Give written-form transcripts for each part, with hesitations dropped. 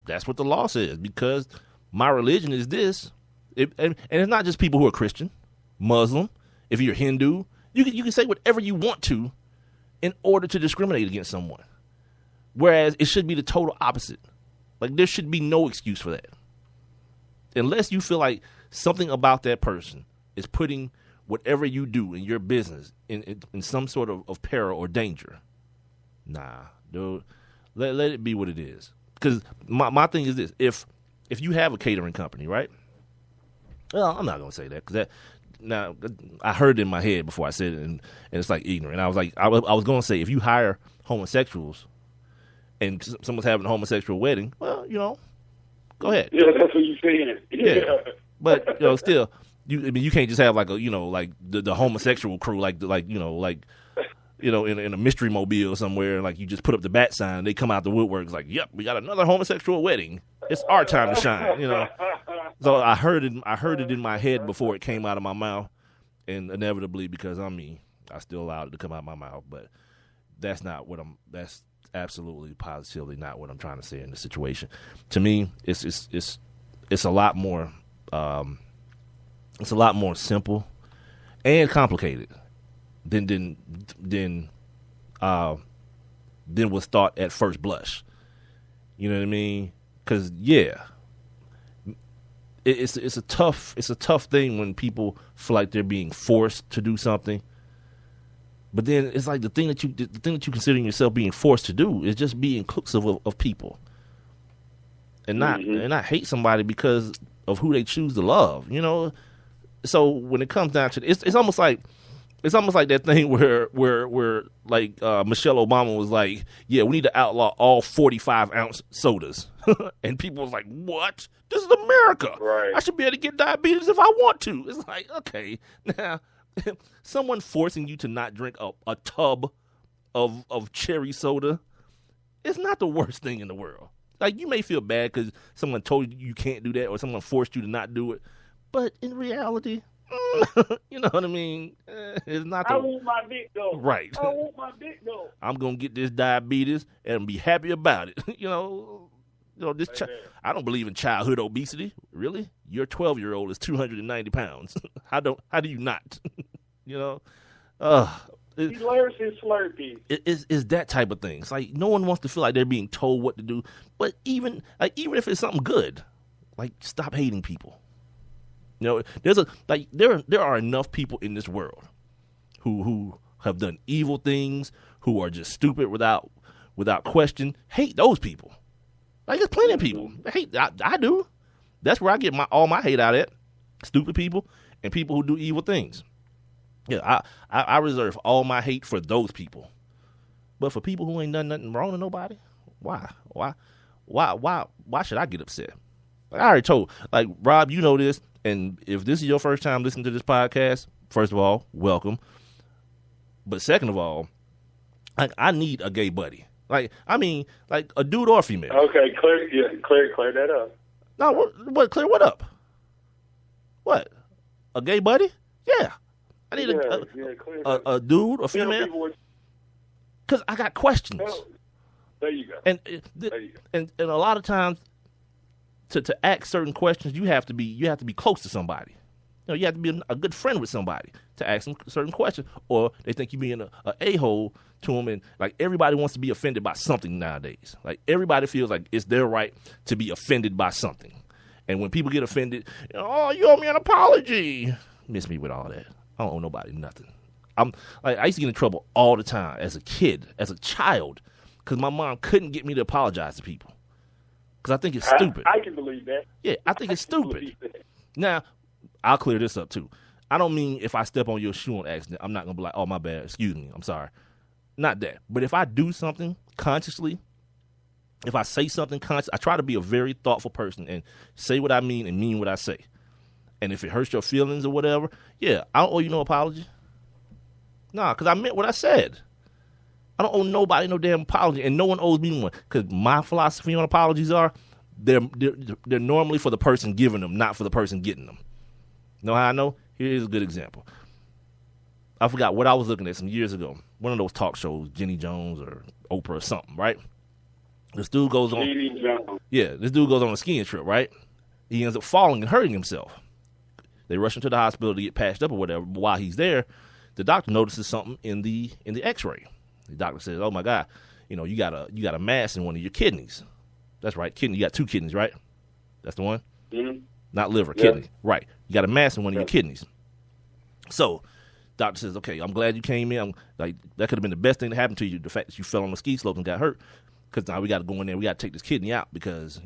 that's what the law says, because my religion is this. And it's not just people who are Christian, Muslim. If you're Hindu, you can say whatever you want to in order to discriminate against someone. Whereas it should be the total opposite. Like, there should be no excuse for that. Unless you feel like something about that person is putting whatever you do in your business in some sort of peril or danger. Nah, dude. Let it be what it is. Because my thing is this. If you have a catering company, right? Well, I'm not going to say that, because now I heard it in my head before I said it, and it's like ignorant. I was like, I was going to say, if you hire homosexuals and someone's having a homosexual wedding, well, go ahead. Yeah, that's what you're saying. Yeah. But still, you can't just have like the homosexual crew, in a mystery mobile somewhere, and like you just put up the bat sign, they come out the woodwork, it's like, yep, we got another homosexual wedding. It's our time to shine, So I heard it in my head before it came out of my mouth, and inevitably, because I'm me, I still allowed it to come out of my mouth. But that's absolutely positively not what I'm trying to say in the situation. To me, it's a lot more simple and complicated than was thought at first blush. You know what I mean? Because it's a tough thing when people feel like they're being forced to do something. But then it's like the thing that you consider yourself being forced to do is just be inclusive of people, and not hate somebody because of who they choose to love. So when it comes down to it's almost like that thing where like Michelle Obama was like, yeah, we need to outlaw all 45-ounce sodas, and people was like, what? This is America. Right. I should be able to get diabetes if I want to. It's like, okay, now. Someone forcing you to not drink a tub of cherry soda is not the worst thing in the world. Like, you may feel bad because someone told you can't do that, or someone forced you to not do it. But in reality, you know what I mean? It's not. I want my dick though. Right. I want my dick though. I'm gonna get this diabetes and be happy about it. This. I don't believe in childhood obesity. Really, your 12-year-old is 290 pounds. How do you not? He learns his Slurpee. It's that type of thing. It's like no one wants to feel like they're being told what to do. But even if it's something good, like, stop hating people. There are enough people in this world who have done evil things, who are just stupid without question. Hate those people. Like, there's plenty of people. I do. That's where I get all my hate out at. Stupid people and people who do evil things. Yeah, I reserve all my hate for those people. But for people who ain't done nothing wrong to nobody, why should I get upset? Like, I already told, like, Rob, you know this, and if this is your first time listening to this podcast, first of all, welcome. But second of all, like, I need a gay buddy. Like, I mean, like, a dude or female. Okay, clear that up. No, what? Clear what up? What? A gay buddy? Yeah. I need a dude, a female. Because I got questions. There you go. And a lot of times, to ask certain questions, you have to be close to somebody. You have to be a good friend with somebody to ask them certain questions, or they think you're being a a-hole to them. And like, everybody wants to be offended by something nowadays. Like, everybody feels like it's their right to be offended by something. And when people get offended, oh, you owe me an apology. Miss me with all that. I don't owe nobody nothing. I used to get in trouble all the time as a kid, as a child, because my mom couldn't get me to apologize to people. Because I think it's stupid. I can believe that. Yeah, I think it's stupid. Now, I'll clear this up too. I don't mean if I step on your shoe on accident, I'm not going to be like, oh, my bad, excuse me, I'm sorry. Not that. But if I do something consciously, if I say something conscious, I try to be a very thoughtful person and say what I mean and mean what I say. And if it hurts your feelings or whatever, yeah, I don't owe you no apology. Nah, because I meant what I said. I don't owe nobody no damn apology, and no one owes me one. Because my philosophy on apologies are, they're normally for the person giving them, not for the person getting them. Know how I know? Here's a good example. I forgot what I was looking at some years ago. One of those talk shows, Jenny Jones or Oprah or something, right? This dude goes on. Speedy Jones. Yeah, this dude goes on a skiing trip, right? He ends up falling and hurting himself. They rush him to the hospital to get patched up or whatever. But while he's there, the doctor notices something in the X-ray. The doctor says, "Oh my God, you got a mass in one of your kidneys." That's right, kidney. You got 2 kidneys, right? That's the one. Mm-hmm. Not liver, Yeah. kidney. Right. You got a mass in one of your kidneys. So, doctor says, "Okay, I'm glad you came in. That could have been the best thing that happened to you. The fact that you fell on the ski slope and got hurt. Because now we got to go in there. We got to take this kidney out because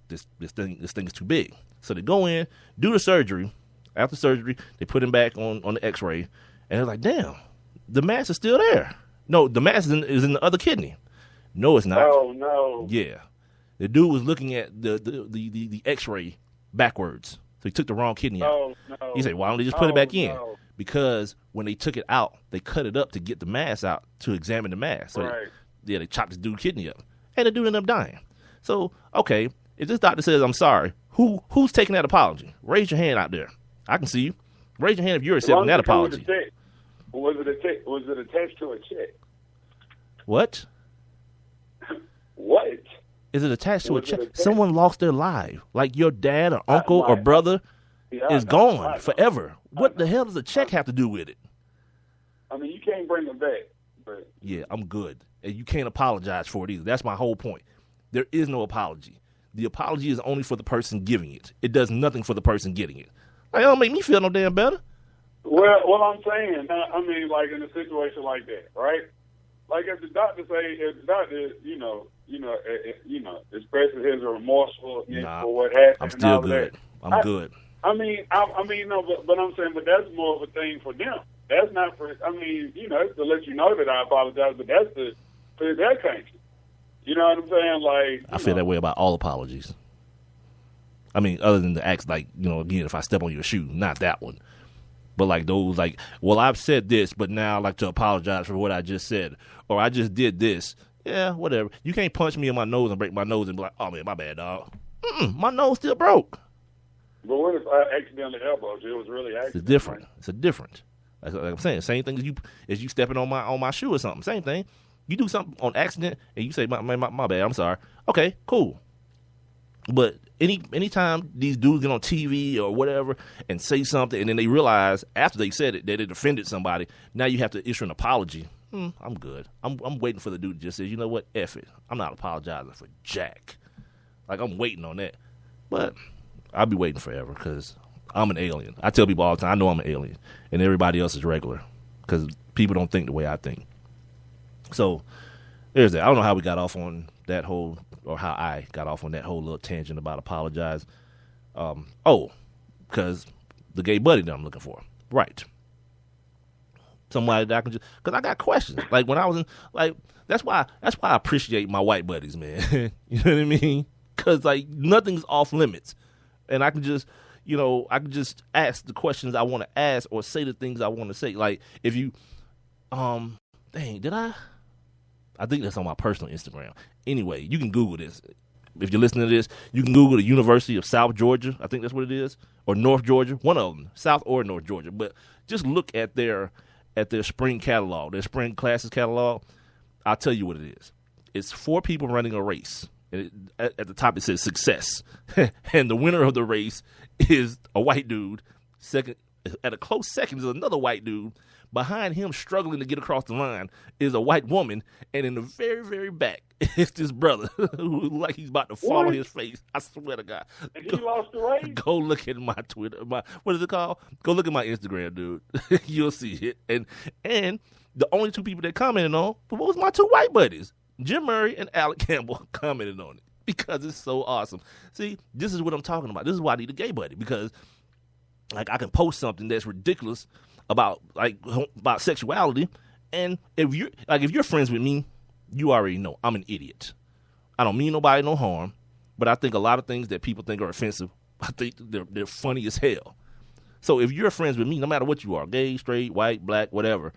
this thing is too big." So they go in, do the surgery. After surgery, they put him back on the X-ray, and they're like, "Damn, the mass is still there." No, the mass is in the other kidney. No, it's not. Oh no. Yeah, the dude was looking at the X-ray backwards, so he took the wrong kidney out. Oh no. He said, "Why don't they just put it back in?" No. Because when they took it out, they cut it up to get the mass out to examine the mass. So Right. they chopped this dude's kidney up, and the dude ended up dying. So, okay, if this doctor says, "I'm sorry," who's taking that apology? Raise your hand out there. I can see you. Raise your hand if you're accepting that apology. Was it attached to a check? What? What? Is it attached to a Was it check? attached? Someone lost their life, like your dad or uncle or brother is gone forever. What the hell does a check have to do with it? I mean, you can't bring them back, but Yeah, I'm good. And you can't apologize for it either. That's my whole point. There is no apology. The apology is only for the person giving it. It does nothing for the person getting it. Like, it don't make me feel no damn better. well, what I'm saying, I mean, like in a situation like that, right? Like if the doctor expresses his remorsefulness Nah, for what happened, I'm and still all good. That, I'm good. I mean, no, but I'm saying, but that's more of a thing for them. That's not for. I mean, it's to let you know that I apologize, but that's for their country. You know what I'm saying? Like, I feel that way about all apologies. I mean, other than the acts, like, again, if I step on your shoe, not that one. But like those, like, well, I've said this, but now I'd like to apologize for what I just said. Or I just did this. Yeah, whatever. You can't punch me in my nose and break my nose and be like, "Oh, man, my bad, dog." My nose still broke. But what if I accidentally elbowed you? It was really accident. It's different. It's a different. Like I'm saying, same thing as you stepping on my shoe or something. Same thing. You do something on accident and you say, my bad, I'm sorry. Okay, cool. But anytime these dudes get on TV or whatever and say something and then they realize after they said it that it offended somebody, now you have to issue an apology. I'm good. I'm waiting for the dude to just say, "You know what? F it. I'm not apologizing for jack." Like, I'm waiting on that. But I'll be waiting forever because I'm an alien. I tell people all the time, I know I'm an alien. And everybody else is regular because people don't think the way I think. So there's that. I don't know how we got off on that whole, or how I got off on that whole little tangent about apologize. Because the gay buddy that I'm looking for. Right. Somebody that I can just, because I got questions. Like when I was in, like, that's why I appreciate my white buddies, man. You know what I mean? Because like nothing's off limits. And I can just, ask the questions I want to ask or say the things I want to say. Like if you, did I think that's on my personal Instagram. Anyway, you can Google this. If you're listening to this, you can Google the University of South Georgia. I think that's what it is. Or North Georgia. One of them. South or North Georgia. But just look at their spring catalog, their spring classes catalog. I'll tell you what it is. It's 4 people running a race. And at the top it says success. And the winner of the race is a white dude. Second, at a close second is another white dude. Behind him, struggling to get across the line, is a white woman, and in the very, very back is this brother who like he's about to fall on his face. I swear to God. And he lost the race? Go look at my Twitter. What is it called? Go look at my Instagram, dude. You'll see it. And the only 2 people that commented on was my 2 white buddies, Jim Murray and Alec Campbell, commented on it because it's so awesome. See, this is what I'm talking about. This is why I need a gay buddy, because like I can post something that's ridiculous about sexuality, and if you're friends with me, you already know I'm an idiot. I don't mean nobody no harm, but I think a lot of things that people think are offensive, I think they're funny as hell. So if you're friends with me, no matter what you are, gay, straight, white, black, whatever,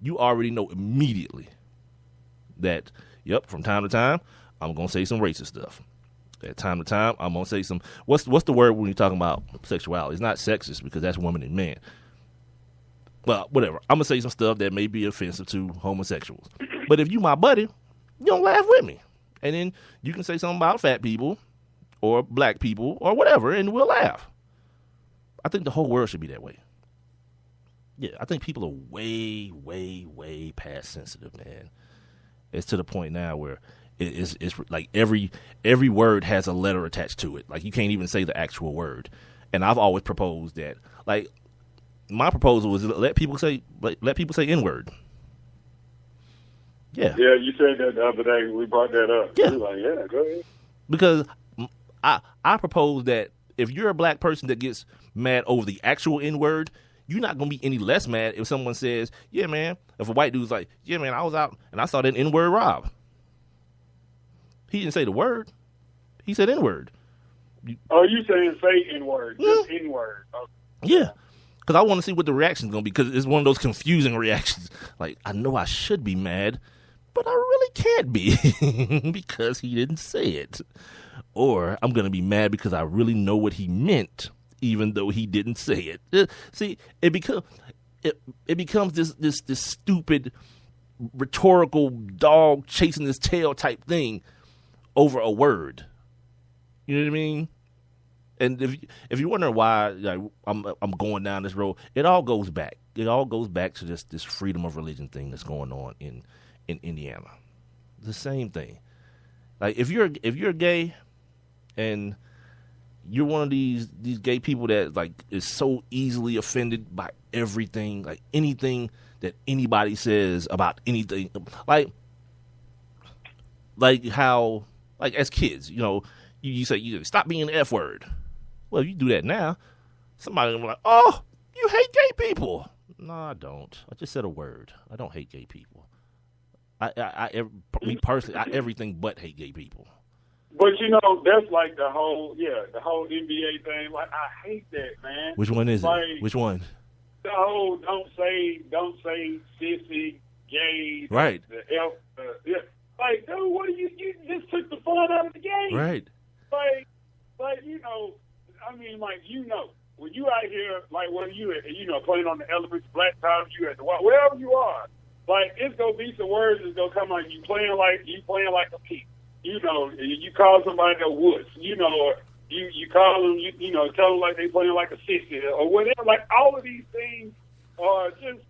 you already know immediately that, yep, from time to time, I'm going to say some racist stuff. At time to time, I'm going to say some, what's the word when you're talking about sexuality? It's not sexist because that's woman and man. Well, whatever. I'm going to say some stuff that may be offensive to homosexuals. But if you my buddy, you don't laugh with me. And then you can say something about fat people or black people or whatever, and we'll laugh. I think the whole world should be that way. Yeah, I think people are way, way, way past sensitive, man. It's to the point now where it's like every word has a letter attached to it. Like you can't even say the actual word. And I've always proposed that. Like my proposal was let people say N-word. Yeah. Yeah, you said that the other day. We brought that up. Yeah. Like, yeah, go ahead. Because I propose that if you're a black person that gets mad over the actual N-word, you're not going to be any less mad if someone says, yeah, man, if a white dude's like, yeah, man, I was out and I saw that N-word Rob. He didn't say the word. He said N-word. Oh, you saying say N-word, just N-word. Okay. Yeah. Because I want to see what the reaction's going to be, because it's one of those confusing reactions. Like, I know I should be mad, but I really can't be because he didn't say it. Or I'm going to be mad because I really know what he meant, even though he didn't say it. See, it becomes this stupid rhetorical dog chasing his tail type thing over a word. You know what I mean? And if you wonder why like, I'm going down this road, it all goes back. It all goes back to this freedom of religion thing that's going on in Indiana. The same thing. Like if you're gay and you're one of these gay people that like is so easily offended by everything, like anything that anybody says about anything, like how like as kids, you know, you say stop being the F word. Well, if you do that now, somebody will be like, oh, you hate gay people. No, I don't. I just said a word. I don't hate gay people. Me personally, everything but hate gay people. But you know, that's like the whole NBA thing. Like I hate that, man. Which one is like, it? Which one? The whole don't say sissy, gay, right? The F, yeah. Like, dude, what are you just took the fun out of the game, right? Like you know, I mean, like you know, when you out here, like whether you playing on the elements, black tops, you at the wherever you are, like it's gonna be some words that's gonna come out. You playing like a pig. You know, you call somebody a wuss, you know, or you call them, you know, tell them like they playing like a sissy or whatever. Like all of these things are just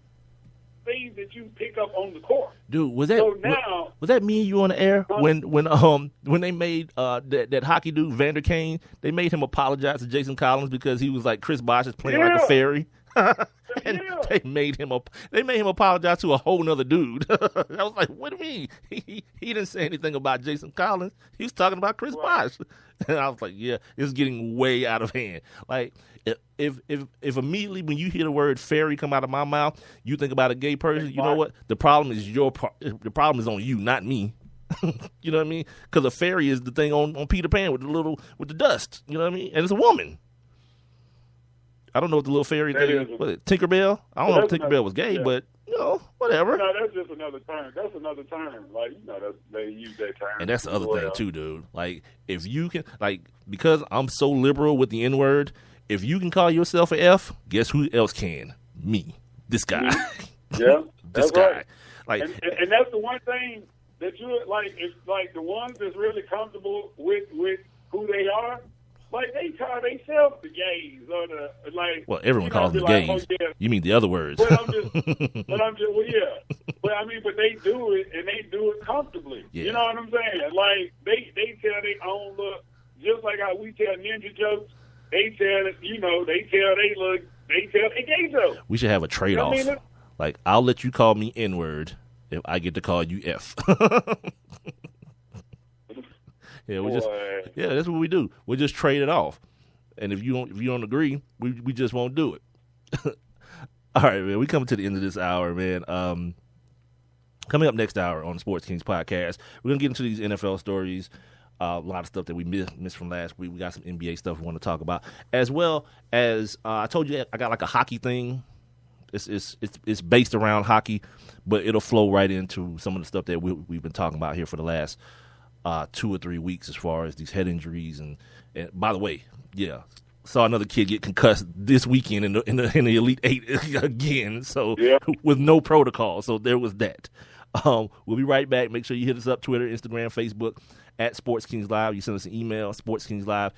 things that you pick up on the court. Dude, was that me and you on the air when they made that hockey dude Vander Kane? They made him apologize to Jason Collins because he was like Chris Bosh is playing like a fairy. And they made him apologize to a whole nother dude. I was like, what do you mean? He didn't say anything about Jason Collins. He was talking about Chris Bosh. And I was like, yeah, it's getting way out of hand. Like if immediately when you hear the word fairy come out of my mouth, you think about a gay person, you know what? The problem is the problem is on you, not me. You know what I mean? Because a fairy is the thing on Peter Pan with the dust. You know what I mean? And it's a woman. I don't know what the little fairy thing is. Was it Tinkerbell? I don't know if Tinkerbell was gay, but, you know, whatever. No, that's just another term. That's another term. Like, you know, they use that term. And that's the other thing, too, dude. Like, if you can, like, because I'm so liberal with the N-word, if you can call yourself an F, guess who else can? Me. This guy. Yeah. This guy. Right. Like, and that's the one thing that you like, it's like the ones that's really comfortable with who they are. Like, they call themselves the gays or the, like... Well, everyone calls them gays. Oh, yeah. You mean the other words. But I'm just, well, yeah. But, I mean, but they do it, and they do it comfortably. Yeah. You know what I'm saying? Like, they tell their own look, just like how we tell ninja jokes, they tell they gay jokes. We should have a trade-off. You know what I mean? Like, I'll let you call me N-word if I get to call you F. Yeah, that's what we do. We just trade it off, and if you don't agree, we just won't do it. All right, man. We coming to the end of this hour, man. Coming up next hour on the Sports Kings podcast, we're gonna get into these NFL stories, a lot of stuff that we missed from last week. We got some NBA stuff we want to talk about, as well as I told you I got like a hockey thing. It's based around hockey, but it'll flow right into some of the stuff that we've been talking about here for the last 2 or 3 weeks as far as these head injuries and by the way, yeah, saw another kid get concussed this weekend in the Elite Eight again, so with no protocol. So there was that. We'll be right back. Make sure you hit us up, Twitter, Instagram, Facebook, at Sports Kings Live. You send us an email, sportskingslive